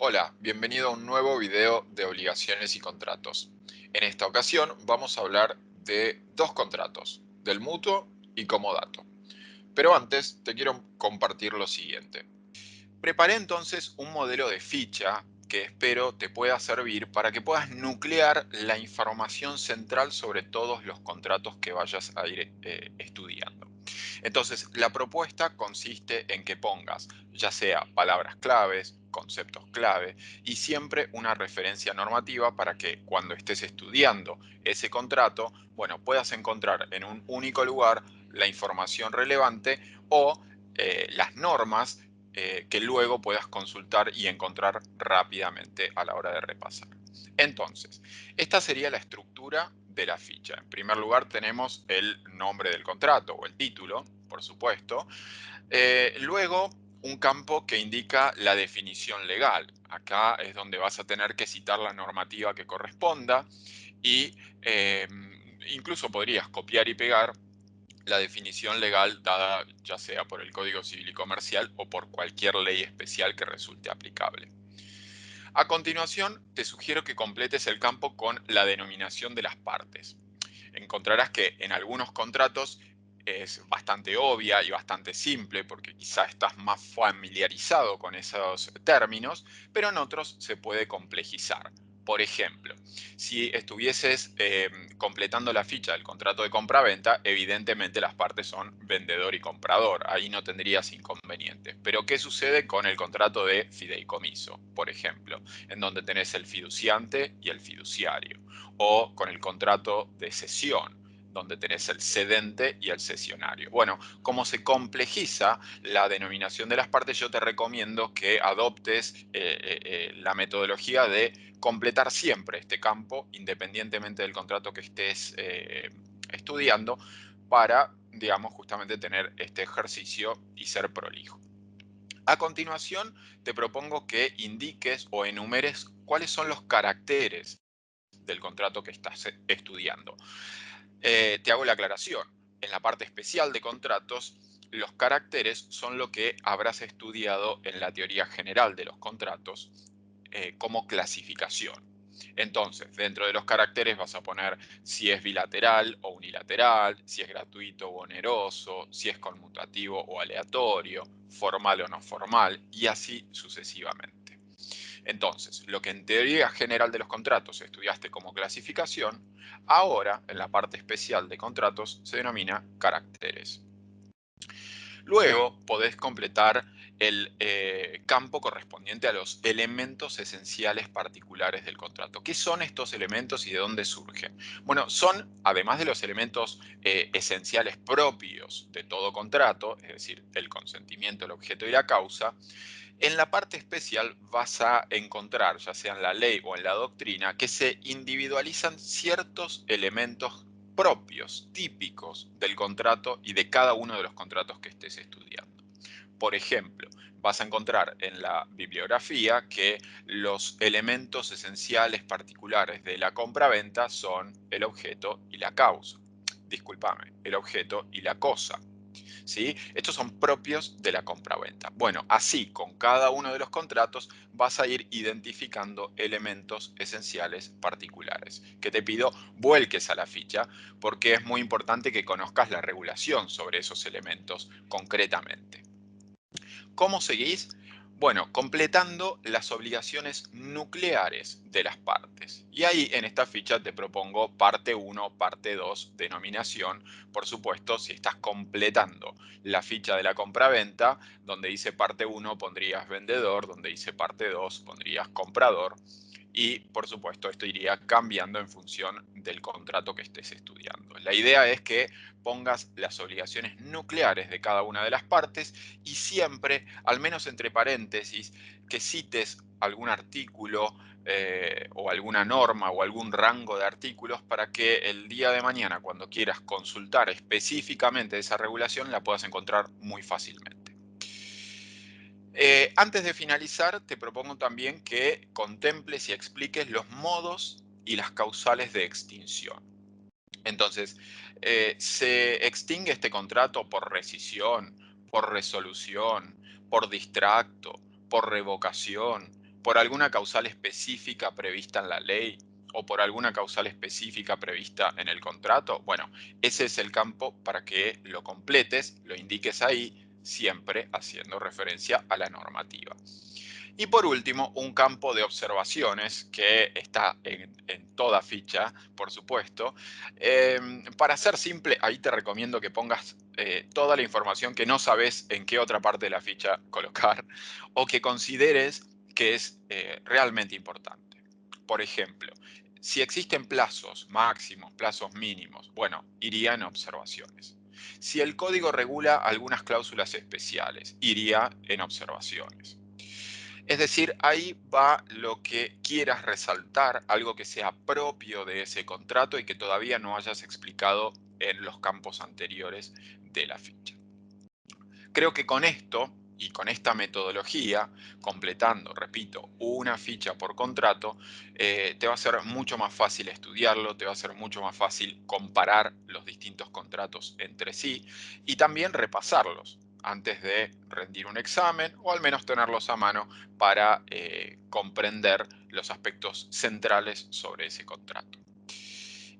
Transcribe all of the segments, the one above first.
Hola, bienvenido a un nuevo video de obligaciones y contratos. En esta ocasión vamos a hablar de dos contratos, del mutuo y comodato. Pero antes te quiero compartir lo siguiente. Preparé entonces un modelo de ficha que espero te pueda servir para que puedas nuclear la información central sobre todos los contratos que vayas a ir estudiando. Entonces, la propuesta consiste en que pongas ya sea palabras claves, conceptos clave y siempre una referencia normativa para que cuando estés estudiando ese contrato, bueno, puedas encontrar en un único lugar la información relevante o las normas que luego puedas consultar y encontrar rápidamente a la hora de repasar. Entonces, esta sería la estructura de la ficha. En primer lugar tenemos el nombre del contrato o el título, por supuesto. Luego, un campo que indica la definición legal. Acá es donde vas a tener que citar la normativa que corresponda y incluso podrías copiar y pegar la definición legal dada ya sea por el Código Civil y Comercial o por cualquier ley especial que resulte aplicable. A continuación, te sugiero que completes el campo con la denominación de las partes. Encontrarás que en algunos contratos es bastante obvia y bastante simple porque quizá estás más familiarizado con esos términos, pero en otros se puede complejizar. Por ejemplo, si estuvieses completando la ficha del contrato de compra-venta, evidentemente las partes son vendedor y comprador. Ahí no tendrías inconvenientes. Pero ¿qué sucede con el contrato de fideicomiso, por ejemplo? En donde tenés el fiduciante y el fiduciario, o con el contrato de cesión, donde tenés el cedente y el cesionario. Bueno, como se complejiza la denominación de las partes, yo te recomiendo que adoptes la metodología de completar siempre este campo, independientemente del contrato que estés estudiando, para, digamos, justamente tener este ejercicio y ser prolijo. A continuación, te propongo que indiques o enumeres cuáles son los caracteres del contrato que estás estudiando. Te hago la aclaración. En la parte especial de contratos, los caracteres son lo que habrás estudiado en la teoría general de los contratos como clasificación. Entonces, dentro de los caracteres vas a poner si es bilateral o unilateral, si es gratuito o oneroso, si es conmutativo o aleatorio, formal o no formal, y así sucesivamente. Entonces, lo que en teoría general de los contratos estudiaste como clasificación, ahora en la parte especial de contratos se denomina caracteres. Luego podés completar el campo correspondiente a los elementos esenciales particulares del contrato. ¿Qué son estos elementos y de dónde surgen? Bueno, son, además de los elementos esenciales propios de todo contrato, es decir, el consentimiento, el objeto y la causa, en la parte especial vas a encontrar, ya sea en la ley o en la doctrina, que se individualizan ciertos elementos propios, típicos del contrato y de cada uno de los contratos que estés estudiando. Por ejemplo, vas a encontrar en la bibliografía que los elementos esenciales particulares de la compraventa son el objeto y la causa. Discúlpame, el objeto y la cosa. ¿Sí? Estos son propios de la compraventa. Bueno, así con cada uno de los contratos vas a ir identificando elementos esenciales particulares, que te pido vuelques a la ficha porque es muy importante que conozcas la regulación sobre esos elementos concretamente. ¿Cómo seguís? Bueno, completando las obligaciones nucleares de las partes. Y ahí en esta ficha te propongo parte 1, parte 2, denominación. Por supuesto, si estás completando la ficha de la compraventa, donde dice parte 1 pondrías vendedor, donde dice parte 2 pondrías comprador. Y por supuesto esto iría cambiando en función del contrato que estés estudiando. La idea es que pongas las obligaciones nucleares de cada una de las partes y siempre, al menos entre paréntesis, que cites algún artículo o alguna norma o algún rango de artículos para que el día de mañana, cuando quieras consultar específicamente esa regulación, la puedas encontrar muy fácilmente. Antes de finalizar, te propongo también que contemples y expliques los modos y las causales de extinción. Entonces, se extingue este contrato por rescisión, por resolución, por distracto, por revocación, por alguna causal específica prevista en la ley o por alguna causal específica prevista en el contrato, bueno, ese es el campo para que lo completes, lo indiques ahí, siempre haciendo referencia a la normativa. Y por último, un campo de observaciones que está en toda ficha, por supuesto. Para ser simple, ahí te recomiendo que pongas toda la información que no sabes en qué otra parte de la ficha colocar o que consideres que es realmente importante. Por ejemplo, si existen plazos máximos, plazos mínimos, bueno, iría en observaciones. Si el código regula algunas cláusulas especiales, iría en observaciones. Es decir, ahí va lo que quieras resaltar, algo que sea propio de ese contrato y que todavía no hayas explicado en los campos anteriores de la ficha. Creo que con esto y con esta metodología, completando, repito, una ficha por contrato, te va a ser mucho más fácil estudiarlo, te va a ser mucho más fácil comparar los distintos contratos entre sí y también repasarlos antes de rendir un examen o al menos tenerlos a mano para comprender los aspectos centrales sobre ese contrato.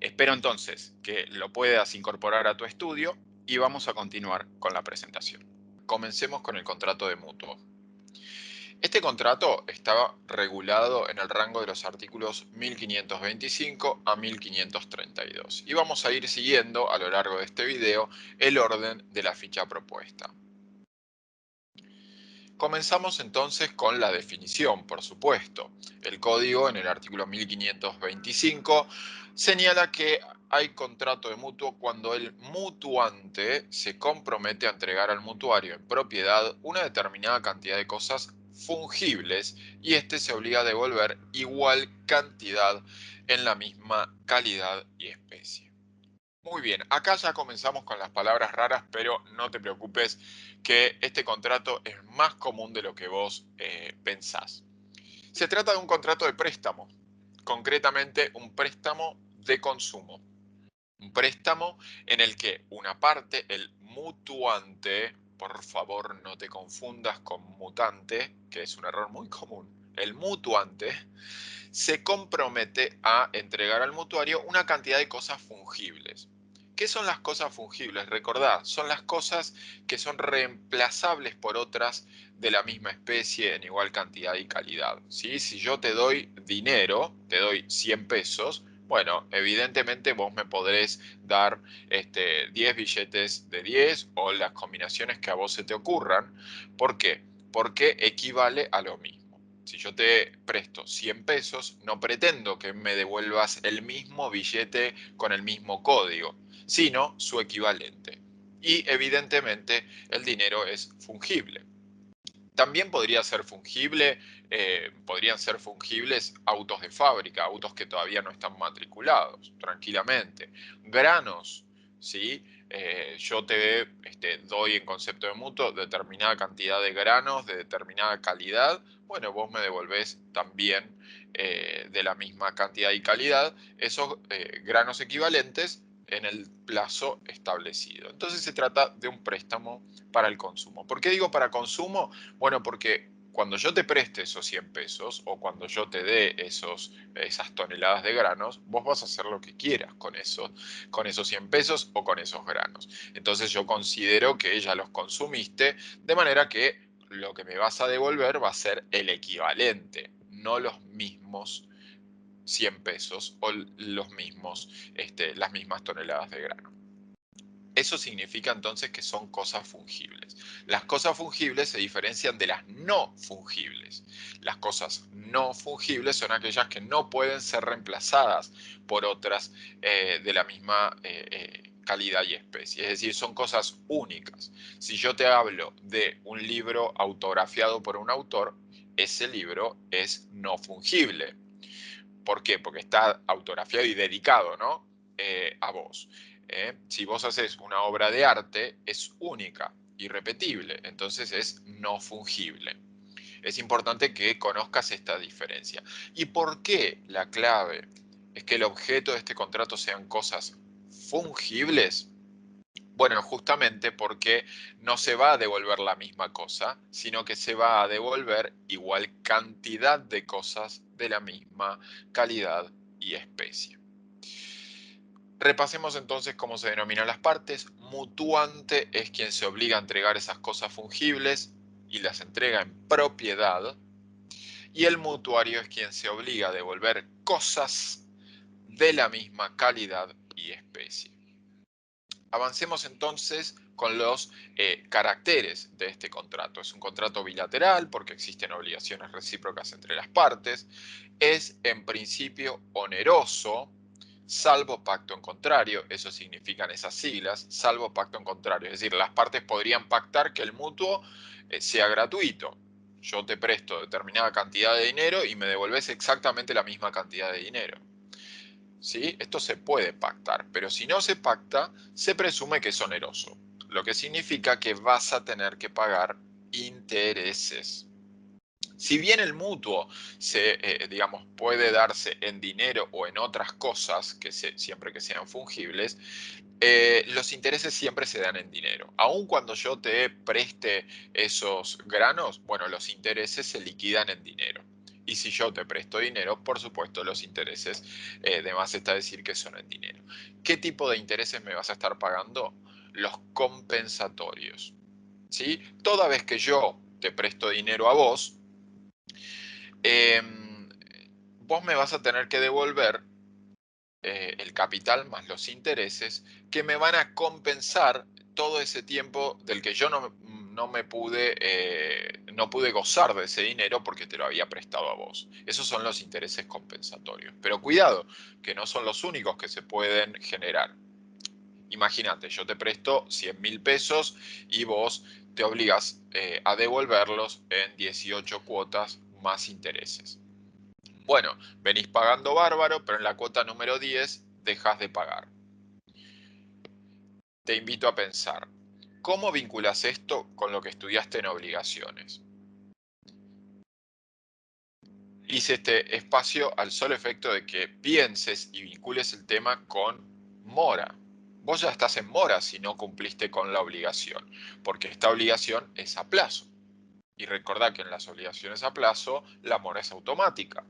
Espero entonces que lo puedas incorporar a tu estudio y vamos a continuar con la presentación. Comencemos con el contrato de mutuo. Este contrato estaba regulado en el rango de los artículos 1525 a 1532 y vamos a ir siguiendo a lo largo de este video el orden de la ficha propuesta. Comenzamos entonces con la definición, por supuesto. El código en el artículo 1525 señala que hay contrato de mutuo cuando el mutuante se compromete a entregar al mutuario en propiedad una determinada cantidad de cosas fungibles y éste se obliga a devolver igual cantidad en la misma calidad y especie. Muy bien, acá ya comenzamos con las palabras raras, pero no te preocupes que este contrato es más común de lo que vos pensás. Se trata de un contrato de préstamo, concretamente un préstamo de consumo. Un préstamo en el que una parte, el mutuante, por favor no te confundas con mutante, que es un error muy común, el mutuante se compromete a entregar al mutuario una cantidad de cosas fungibles. ¿Qué son las cosas fungibles? Recordad, son las cosas que son reemplazables por otras de la misma especie en igual cantidad y calidad. ¿Sí? Si yo te doy dinero, te doy 100 pesos, bueno, evidentemente vos me podrés dar 10 billetes de 10 o las combinaciones que a vos se te ocurran. ¿Por qué? Porque equivale a lo mismo. Si yo te presto 100 pesos, no pretendo que me devuelvas el mismo billete con el mismo código, sino su equivalente. Y evidentemente el dinero es fungible. También podría ser fungible, podrían ser fungibles autos de fábrica, autos que todavía no están matriculados, tranquilamente. Granos, ¿sí? Yo te doy en concepto de mutuo determinada cantidad de granos de determinada calidad. Bueno, vos me devolvés también de la misma cantidad y calidad esos granos equivalentes en el plazo establecido. Entonces se trata de un préstamo para el consumo. ¿Por qué digo para consumo? Bueno, porque cuando yo te preste esos 100 pesos o cuando yo te dé esas toneladas de granos, vos vas a hacer lo que quieras con esos 100 pesos o con esos granos. Entonces yo considero que ya los consumiste, de manera que lo que me vas a devolver va a ser el equivalente, no los mismos 100 pesos o los mismos, las mismas toneladas de grano. Eso significa entonces que son cosas fungibles. Las cosas fungibles se diferencian de las no fungibles. Las cosas no fungibles son aquellas que no pueden ser reemplazadas por otras de la misma calidad y especie. Es decir, son cosas únicas. Si yo te hablo de un libro autografiado por un autor, ese libro es no fungible. ¿Por qué? Porque está autografiado y dedicado, ¿no? A vos. Si vos haces una obra de arte, es única, irrepetible, entonces es no fungible. Es importante que conozcas esta diferencia. ¿Y por qué la clave es que el objeto de este contrato sean cosas fungibles? Bueno, justamente porque no se va a devolver la misma cosa, sino que se va a devolver igual cantidad de cosas de la misma calidad y especie. Repasemos entonces cómo se denominan las partes. Mutuante es quien se obliga a entregar esas cosas fungibles y las entrega en propiedad. Y el mutuario es quien se obliga a devolver cosas de la misma calidad y especie. Avancemos entonces con los caracteres de este contrato. Es un contrato bilateral porque existen obligaciones recíprocas entre las partes. Es en principio oneroso, salvo pacto en contrario. Eso significan esas siglas, salvo pacto en contrario. Es decir, las partes podrían pactar que el mutuo sea gratuito. Yo te presto determinada cantidad de dinero y me devolves exactamente la misma cantidad de dinero. ¿Sí? Esto se puede pactar, pero si no se pacta, se presume que es oneroso, lo que significa que vas a tener que pagar intereses. Si bien el mutuo digamos, puede darse en dinero o en otras cosas, siempre que sean fungibles, los intereses siempre se dan en dinero. Aun cuando yo te preste esos granos, bueno, los intereses se liquidan en dinero. Y si yo te presto dinero, por supuesto, los intereses, de más está decir que son en dinero. ¿Qué tipo de intereses me vas a estar pagando? Los compensatorios. ¿Sí? Toda vez que yo te presto dinero a vos, vos me vas a tener que devolver el capital más los intereses que me van a compensar todo ese tiempo del que yo no pude gozar de ese dinero porque te lo había prestado a vos. Esos son los intereses compensatorios. Pero cuidado, que no son los únicos que se pueden generar. Imagínate, yo te presto 100.000 pesos y vos te obligas a devolverlos en 18 cuotas más intereses. Bueno, venís pagando bárbaro, pero en la cuota número 10 dejas de pagar. Te invito a pensar, ¿cómo vinculas esto con lo que estudiaste en obligaciones? Hice este espacio al solo efecto de que pienses y vincules el tema con mora. Vos ya estás en mora si no cumpliste con la obligación, porque esta obligación es a plazo. Y recordá que en las obligaciones a plazo la mora es automática.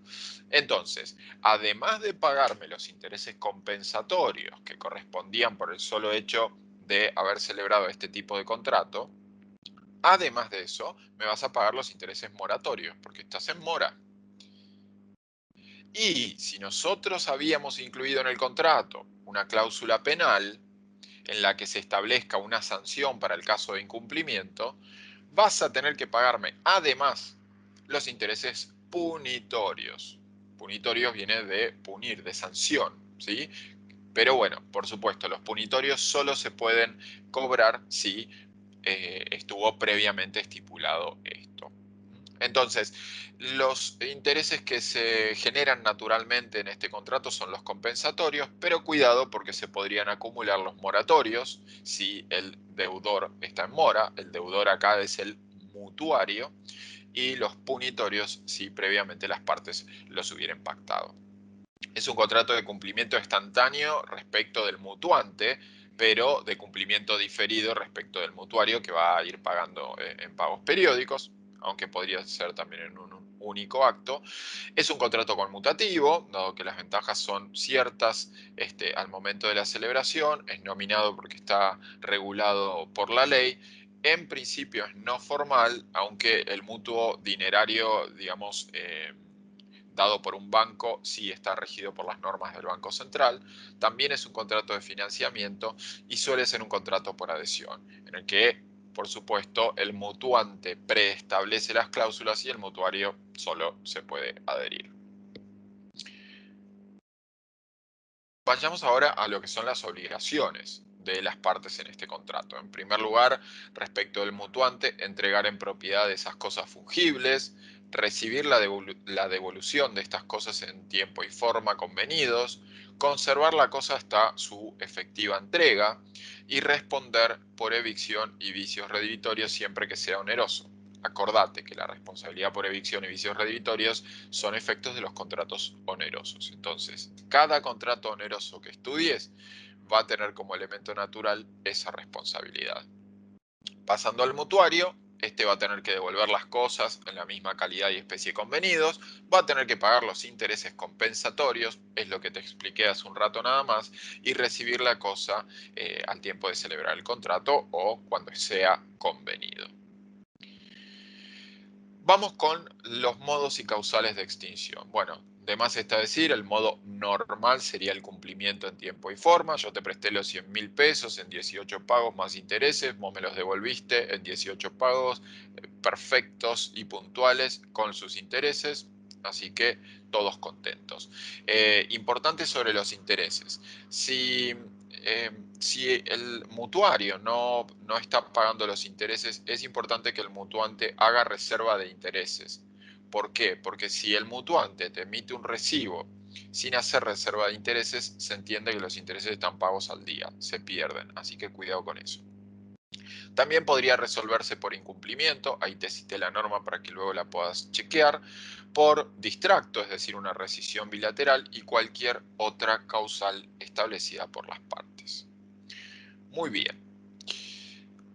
Entonces, además de pagarme los intereses compensatorios que correspondían por el solo hecho de haber celebrado este tipo de contrato, además de eso, me vas a pagar los intereses moratorios, porque estás en mora. Y si nosotros habíamos incluido en el contrato una cláusula penal en la que se establezca una sanción para el caso de incumplimiento, vas a tener que pagarme además los intereses punitorios. Punitorios viene de punir, de sanción, ¿sí? Pero bueno, por supuesto, los punitorios solo se pueden cobrar si estuvo previamente estipulado esto. Entonces, los intereses que se generan naturalmente en este contrato son los compensatorios, pero cuidado porque se podrían acumular los moratorios si el deudor está en mora. El deudor acá es el mutuario, y los punitorios si previamente las partes los hubieran pactado. Es un contrato de cumplimiento instantáneo respecto del mutuante, pero de cumplimiento diferido respecto del mutuario, que va a ir pagando en pagos periódicos, aunque podría ser también en un único acto. Es un contrato conmutativo, dado que las ventajas son ciertas al momento de la celebración. Es nominado porque está regulado por la ley. En principio es no formal, aunque el mutuo dinerario, digamos, dado por un banco, sí está regido por las normas del Banco Central. También es un contrato de financiamiento y suele ser un contrato por adhesión, en el que, por supuesto, el mutuante preestablece las cláusulas y el mutuario solo se puede adherir. Vayamos ahora a lo que son las obligaciones de las partes en este contrato. En primer lugar, respecto del mutuante, entregar en propiedad esas cosas fungibles, recibir la devolución de estas cosas en tiempo y forma convenidos, conservar la cosa hasta su efectiva entrega y responder por evicción y vicios redditorios siempre que sea oneroso. Acordate que la responsabilidad por evicción y vicios redditorios son efectos de los contratos onerosos. Entonces, cada contrato oneroso que estudies va a tener como elemento natural esa responsabilidad. Pasando al mutuario, este va a tener que devolver las cosas en la misma calidad y especie convenidos, va a tener que pagar los intereses compensatorios, es lo que te expliqué hace un rato nada más, y recibir la cosa al tiempo de celebrar el contrato o cuando sea convenido. Vamos con los modos y causales de extinción. Bueno, de más está decir, el modo normal sería el cumplimiento en tiempo y forma. Yo te presté los 100.000 pesos en 18 pagos más intereses, vos me los devolviste en 18 pagos perfectos y puntuales con sus intereses, así que todos contentos. Importante sobre los intereses. Si el mutuario no está pagando los intereses, es importante que el mutuante haga reserva de intereses. ¿Por qué? Porque si el mutuante te emite un recibo sin hacer reserva de intereses, se entiende que los intereses están pagos al día, se pierden, así que cuidado con eso. También podría resolverse por incumplimiento, ahí te cité la norma para que luego la puedas chequear, por distracto, es decir, una rescisión bilateral y cualquier otra causal establecida por las partes. Muy bien.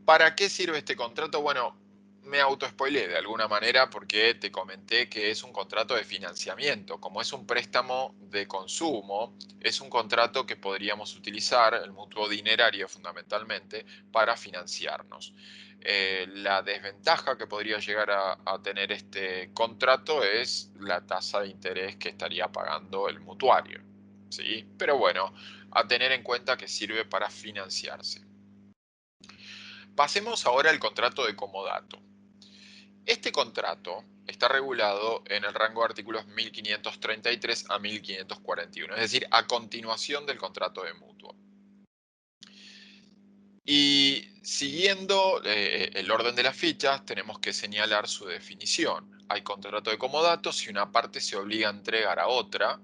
¿Para qué sirve este contrato? Bueno, me autospoilé de alguna manera porque te comenté que es un contrato de financiamiento. Como es un préstamo de consumo, es un contrato que podríamos utilizar, el mutuo dinerario fundamentalmente, para financiarnos. La desventaja que podría llegar a tener este contrato es la tasa de interés que estaría pagando el mutuario, ¿sí? Pero bueno, a tener en cuenta que sirve para financiarse. Pasemos ahora al contrato de comodato. Este contrato está regulado en el rango de artículos 1533 a 1541, es decir, a continuación del contrato de mutuo. Y siguiendo el orden de las fichas, tenemos que señalar su definición. Hay contrato de comodato si una parte se obliga a entregar a otra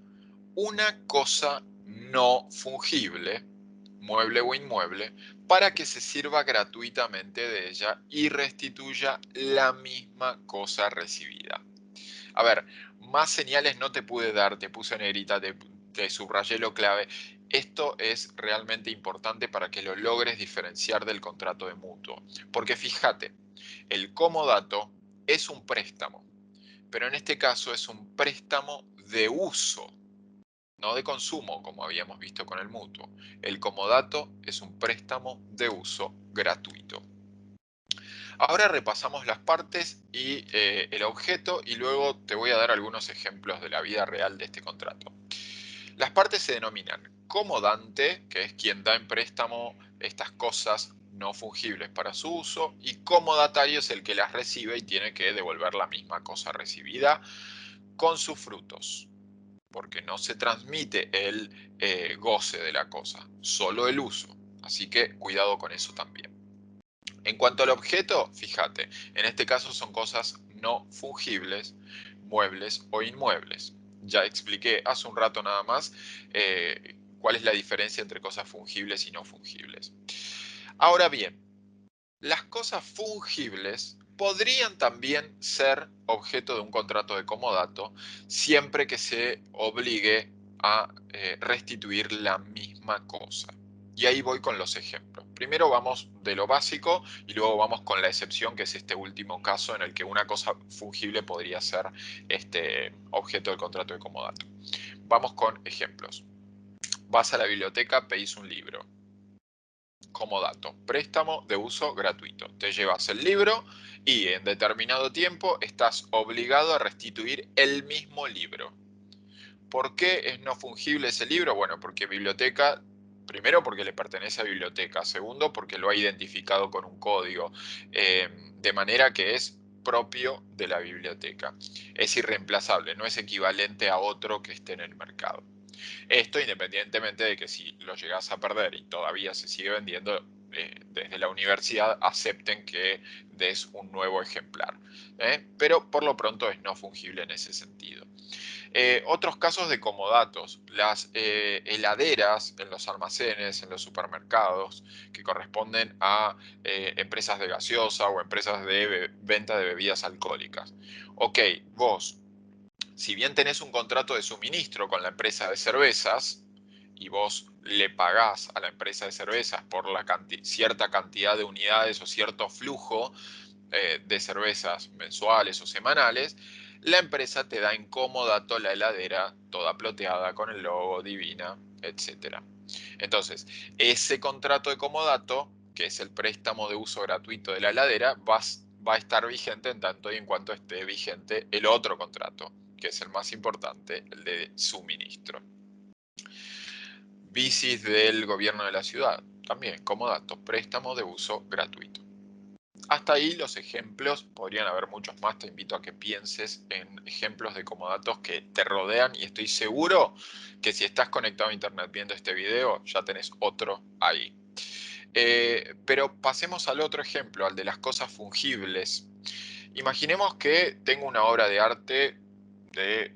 una cosa no fungible, mueble o inmueble, para que se sirva gratuitamente de ella y restituya la misma cosa recibida. A ver, más señales no te pude dar, te puse en negrita, te subrayé lo clave. Esto es realmente importante para que lo logres diferenciar del contrato de mutuo. Porque fíjate, el comodato es un préstamo, pero en este caso es un préstamo de uso, no de consumo, como habíamos visto con el mutuo. El comodato es un préstamo de uso gratuito. Ahora repasamos las partes y el objeto y luego te voy a dar algunos ejemplos de la vida real de este contrato. Las partes se denominan comodante, que es quien da en préstamo estas cosas no fungibles para su uso, y comodatario es el que las recibe y tiene que devolver la misma cosa recibida con sus frutos, porque no se transmite el goce de la cosa, solo el uso. Así que cuidado con eso también. En cuanto al objeto, fíjate, en este caso son cosas no fungibles, muebles o inmuebles. Ya expliqué hace un rato nada más cuál es la diferencia entre cosas fungibles y no fungibles. Ahora bien, las cosas fungibles podrían también ser objeto de un contrato de comodato siempre que se obligue a restituir la misma cosa. Y ahí voy con los ejemplos. Primero vamos de lo básico y luego vamos con la excepción, que es este último caso en el que una cosa fungible podría ser objeto del contrato de comodato. Vamos con ejemplos. Vas a la biblioteca, pedís un libro. Comodato, préstamo de uso gratuito. Te llevas el libro y en determinado tiempo estás obligado a restituir el mismo libro. ¿Por qué es no fungible ese libro? Bueno, porque biblioteca, primero porque le pertenece a biblioteca, segundo porque lo ha identificado con un código, de manera que es propio de la biblioteca. Es irreemplazable, no es equivalente a otro que esté en el mercado. Esto independientemente de que si lo llegas a perder y todavía se sigue vendiendo, desde la universidad acepten que des un nuevo ejemplar. Pero por lo pronto es no fungible en ese sentido. Otros casos de comodatos, las heladeras en los almacenes, en los supermercados, que corresponden a empresas de gaseosa o empresas de venta de bebidas alcohólicas. Ok, vos, si bien tenés un contrato de suministro con la empresa de cervezas y vos le pagás a la empresa de cervezas por cierta cantidad de unidades o cierto flujo de cervezas mensuales o semanales, la empresa te da en comodato la heladera toda ploteada con el logo, divina, etc. Entonces, ese contrato de comodato, que es el préstamo de uso gratuito de la heladera, va a estar vigente en tanto y en cuanto esté vigente el otro contrato, que es el más importante, el de suministro. Bicis del gobierno de la ciudad, también comodato, préstamo de uso gratuito. Hasta ahí los ejemplos, podrían haber muchos más, te invito a que pienses en ejemplos de comodatos que te rodean y estoy seguro que si estás conectado a internet viendo este video ya tenés otro ahí. Pero pasemos al otro ejemplo, al de las cosas fungibles. Imaginemos que tengo una obra de arte de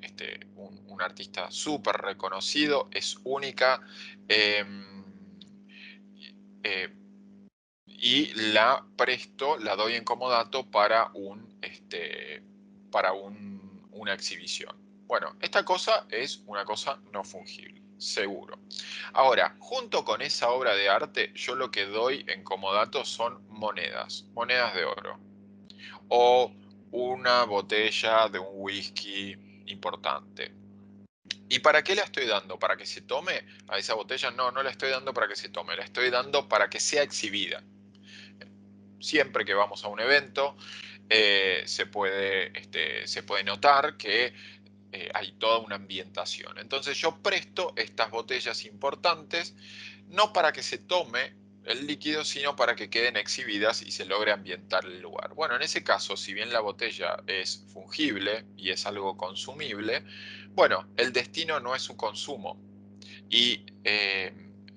un artista súper reconocido, es única, eh, y la presto, la doy en comodato para una exhibición. Bueno, esta cosa es una cosa no fungible, seguro. Ahora, junto con esa obra de arte, yo lo que doy en comodato son monedas, monedas de oro. O una botella de un whisky importante. ¿Y para qué la estoy dando? ¿Para que se tome a esa botella? No, no la estoy dando para que se tome, la estoy dando para que sea exhibida. Siempre que vamos a un evento, se puede notar que hay toda una ambientación. Entonces yo presto estas botellas importantes, no para que se tome el líquido, sino para que queden exhibidas y se logre ambientar el lugar. Bueno, en ese caso, si bien la botella es fungible y es algo consumible, bueno, el destino no es su consumo y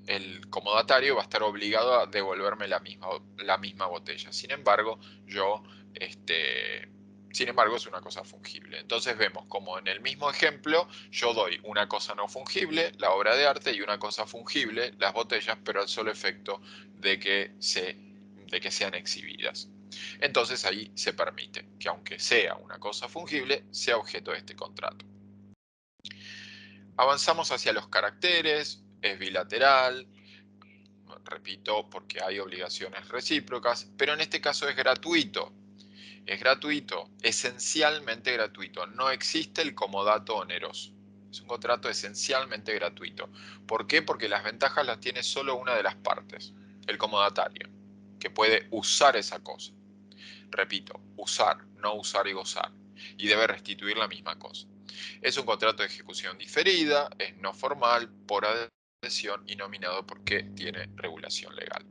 el comodatario va a estar obligado a devolverme la misma botella. Sin embargo, es una cosa fungible. Entonces vemos como en el mismo ejemplo yo doy una cosa no fungible, la obra de arte, y una cosa fungible, las botellas, pero al solo efecto de que sean exhibidas. Entonces ahí se permite que aunque sea una cosa fungible, sea objeto de este contrato. Avanzamos hacia los caracteres, es bilateral, repito, porque hay obligaciones recíprocas, pero en este caso es gratuito. Es gratuito, esencialmente gratuito. No existe el comodato oneroso. Es un contrato esencialmente gratuito. ¿Por qué? Porque las ventajas las tiene solo una de las partes, el comodatario, que puede usar esa cosa. Repito, usar, no usar y gozar. Y debe restituir la misma cosa. Es un contrato de ejecución diferida, es no formal, por adhesión y nominado porque tiene regulación legal.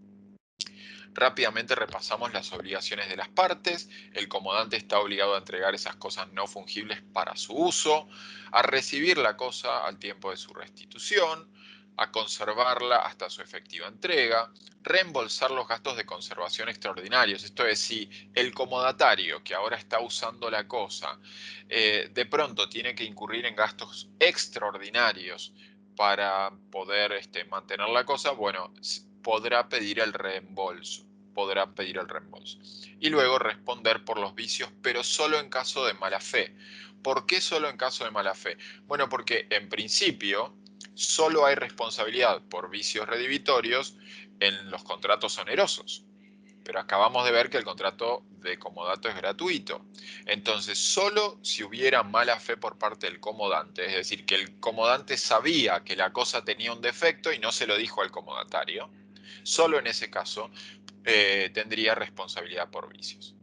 Rápidamente repasamos las obligaciones de las partes. El comodante está obligado a entregar esas cosas no fungibles para su uso, a recibir la cosa al tiempo de su restitución, a conservarla hasta su efectiva entrega, reembolsar los gastos de conservación extraordinarios. Esto es, si el comodatario que ahora está usando la cosa de pronto tiene que incurrir en gastos extraordinarios para poder mantener la cosa, bueno, podrá pedir el reembolso. Y luego responder por los vicios, pero solo en caso de mala fe. ¿Por qué solo en caso de mala fe? Bueno, porque en principio solo hay responsabilidad por vicios redivitorios en los contratos onerosos. Pero acabamos de ver que el contrato de comodato es gratuito. Entonces, solo si hubiera mala fe por parte del comodante, es decir, que el comodante sabía que la cosa tenía un defecto y no se lo dijo al comodatario, solo en ese caso tendría responsabilidad por vicios.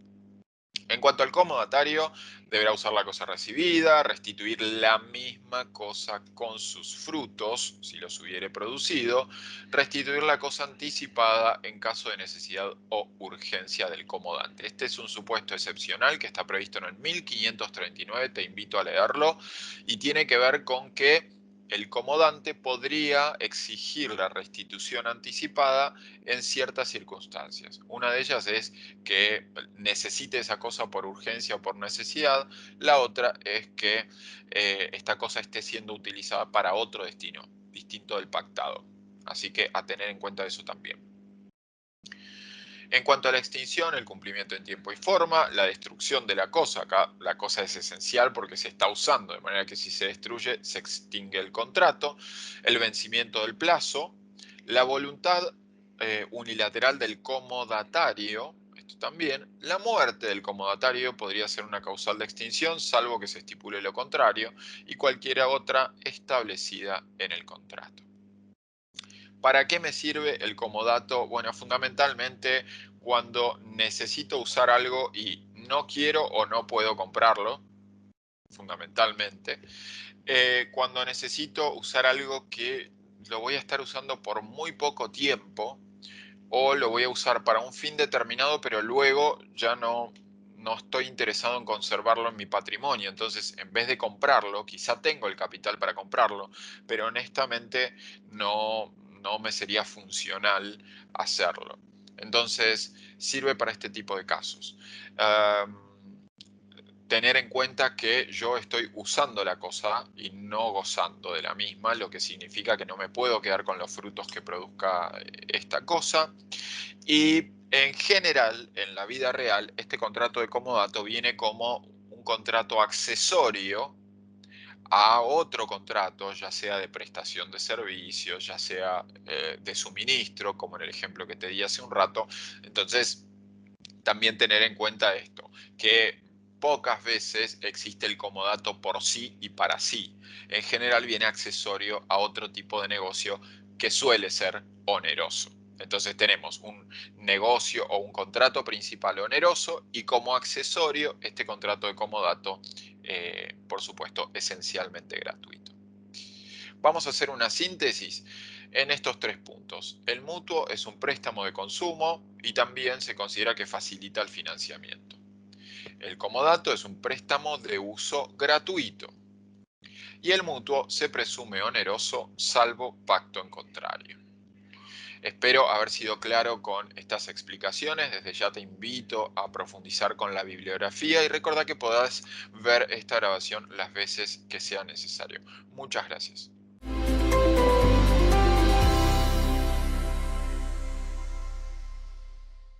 En cuanto al comodatario, deberá usar la cosa recibida, restituir la misma cosa con sus frutos, si los hubiere producido, restituir la cosa anticipada en caso de necesidad o urgencia del comodante. Este es un supuesto excepcional que está previsto en el 1539, te invito a leerlo, y tiene que ver con que el comodante podría exigir la restitución anticipada en ciertas circunstancias. Una de ellas es que necesite esa cosa por urgencia o por necesidad. La otra es que esta cosa esté siendo utilizada para otro destino, distinto del pactado. Así que a tener en cuenta eso también. En cuanto a la extinción, el cumplimiento en tiempo y forma, la destrucción de la cosa, acá la cosa es esencial porque se está usando, de manera que si se destruye se extingue el contrato, el vencimiento del plazo, la voluntad unilateral del comodatario, esto también, la muerte del comodatario podría ser una causal de extinción, salvo que se estipule lo contrario, y cualquiera otra establecida en el contrato. ¿Para qué me sirve el comodato? Bueno, fundamentalmente cuando necesito usar algo y no quiero o no puedo comprarlo, fundamentalmente. Cuando necesito usar algo que lo voy a estar usando por muy poco tiempo o lo voy a usar para un fin determinado, pero luego ya no estoy interesado en conservarlo en mi patrimonio. Entonces, en vez de comprarlo, quizá tengo el capital para comprarlo, pero honestamente no me sería funcional hacerlo. Entonces, sirve para este tipo de casos. Tener en cuenta que yo estoy usando la cosa y no gozando de la misma, lo que significa que no me puedo quedar con los frutos que produzca esta cosa. Y en general, en la vida real, este contrato de comodato viene como un contrato accesorio a otro contrato, ya sea de prestación de servicios, ya sea de suministro, como en el ejemplo que te di hace un rato. Entonces, también tener en cuenta esto, que pocas veces existe el comodato por sí y para sí. En general viene accesorio a otro tipo de negocio que suele ser oneroso. Entonces tenemos un negocio o un contrato principal oneroso y como accesorio este contrato de comodato, por supuesto, esencialmente gratuito. Vamos a hacer una síntesis en estos tres puntos. El mutuo es un préstamo de consumo y también se considera que facilita el financiamiento. El comodato es un préstamo de uso gratuito y el mutuo se presume oneroso salvo pacto en contrario. Espero haber sido claro con estas explicaciones. Desde ya te invito a profundizar con la bibliografía y recordá que podás ver esta grabación las veces que sea necesario. Muchas gracias.